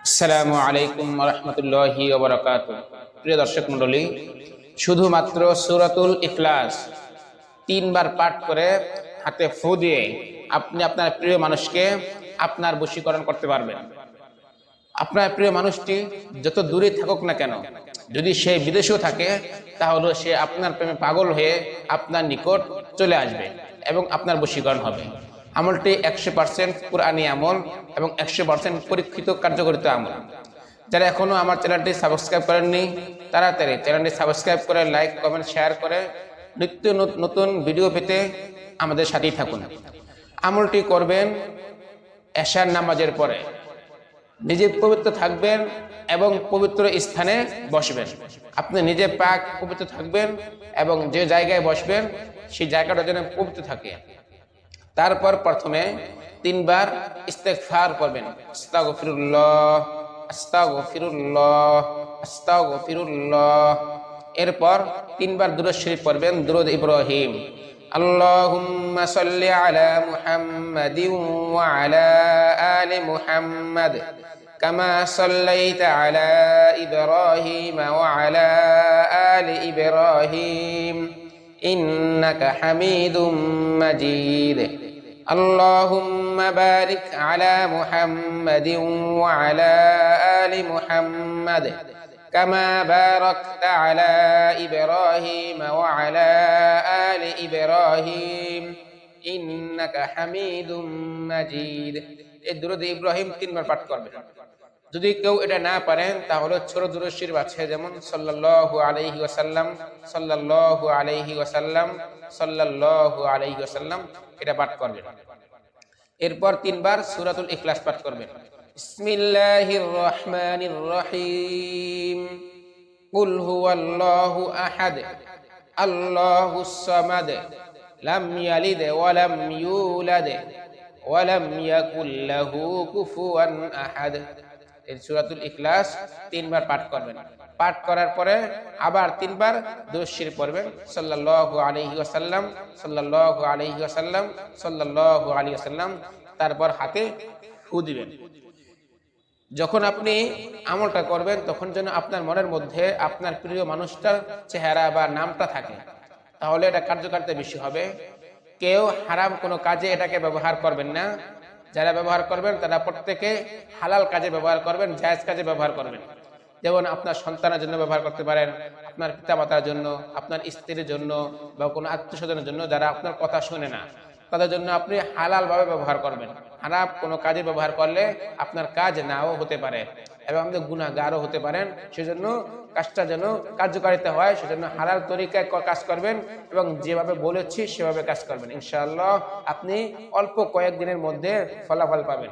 আসসালামু আলাইকুম ওয়া রাহমাতুল্লাহি ওয়া বারাকাতুহু। প্রিয় দর্শক মণ্ডলী, শুধুমাত্র সূরাতুল ইখলাস 3 বার পাঠ করে হাতে ফু দিয়ে আপনি আপনার প্রিয় মানুষকে আপনার বশীকরণ করতে পারবেন। আপনার প্রিয় মানুষটি যত দূরে থাকুক না কেন, যদি সে বিদেশেও থাকে, তাহলে সে আপনার প্রেমে পাগল হয়ে আপনার নিকট চলে আসবে এবং আপনার বশীকরণ হবে। আমলটি 100% কুরআনী আমল এবং 100% পরীক্ষিত কার্যকারিতা আমল। যারা এখনো আমার চ্যানেলটি সাবস্ক্রাইব করেননি, তাড়াতাড়ি চ্যানেলটি সাবস্ক্রাইব করে লাইক, কমেন্ট, শেয়ার করে নিত্য নতুন ভিডিও পেতে আমাদের সাথেই থাকুন। আমলটি করবেন এশার নামাজের পরে। নিজে পবিত্র থাকবেন এবং পবিত্র স্থানে বসবেন। আপনি নিজে পাক পবিত্র থাকবেন এবং যে জায়গায় বসবেন সেই জায়গাটা যেন পবিত্র থাকে। তারপর প্রথমে 3 বার ইস্তেগফার করবেন। আস্তাগফিরুল্লাহ, আস্তাগফিরুল্লাহ, আস্তাগফিরুল্লাহ। এরপর 3 বার দুরূদ শরীফ পড়বেন, দুরূদ ইব্রাহিম। আল্লাহুম্মা সাল্লি আলা মুহাম্মাদিন ওয়া আলা আলি মুহাম্মাদ কামা সাল্লাইতা আলা ইব্রাহিম ওয়া আলা আলি ইব্রাহিম ইন্নাকা হামিদুম মাজিদ। اللهم بارك على محمد وعلى آل محمد كما باركت على إبراهيم وعلى آل إبراهيم إنك حميد مجيد। এই দুরূদ ইব্রাহিম 3 বার পাঠ করবেন। যদি কেউ এটা না পারেন তাহলে ছোট দুরূদ শরীফ আছে, যেমন সাল্লাল্লাহু আলাইহি ওয়াসাল্লাম, সাল্লাল্লাহু আলাইহি ওয়াসাল্লাম, সাল্লাল্লাহু আলাইহি ওয়াসাল্লাম, এটা পাঠ করবেন। এরপর 3 বার সূরাতুল ইখলাস পাঠ করবেন। বিসমিল্লাহির রহমানির রহিম। কুল হুয়াল্লাহু আহাদ, আল্লাহুস সামাদ, লাম ইয়ালিদ ওয়া লাম ইউলাদ ওয়া লাম ইয়াকুল লাহু কুফুয়ান আহাদ। এই সূরাতুল ইখলাস 3 বার পাঠ করবেন। পাঠ করার পরে আবার 3 বার দুরূদ শরীফ পড়বেন। সাল্লাল্লাহু আলাইহি ওয়াসাল্লাম, সাল্লাল্লাহু আলাইহি ওয়াসাল্লাম, সাল্লাল্লাহু আলাইহি ওয়াসাল্লাম। তারপর হাতে ফু দিবেন। যখন আপনি আমলটা করবেন তখন যেন আপনার মনের মধ্যে আপনার প্রিয় মানুষটার চেহারা বা নামটা থাকে, তাহলে এটা কার্যকারিতা বেশি হবে। কেউ হারাম কোনো কাজে এটাকে ব্যবহার করবেন না। যারা ব্যবহার করবেন তারা প্রত্যেকে হালাল কাজে ব্যবহার করবেন, জায়েজ কাজে ব্যবহার করবেন। যেমন আপনার সন্তানের জন্য ব্যবহার করতে পারেন, আপনার পিতামাতার জন্য, আপনার স্ত্রীর জন্য বা কোনো আত্মীয়স্বজনের জন্য যারা আপনার কথা শুনে না, তাদের জন্য আপনি হালাল ভাবে ব্যবহার করবেন। হারাম কোনো কাজে ব্যবহার করলে আপনার কাজ নাও হতে পারে এবং আপনি গুনাহগারও হতে পারেন। সেজন্য কাজটা যেন কার্যকারিতা হয়, সেজন্য হালাল তরিকায় কাজ করবেন এবং যেভাবে বলেছি সেভাবে কাজ করবেন। ইনশাআল্লাহ আপনি অল্প কয়েকদিনের মধ্যে ফলাফল পাবেন।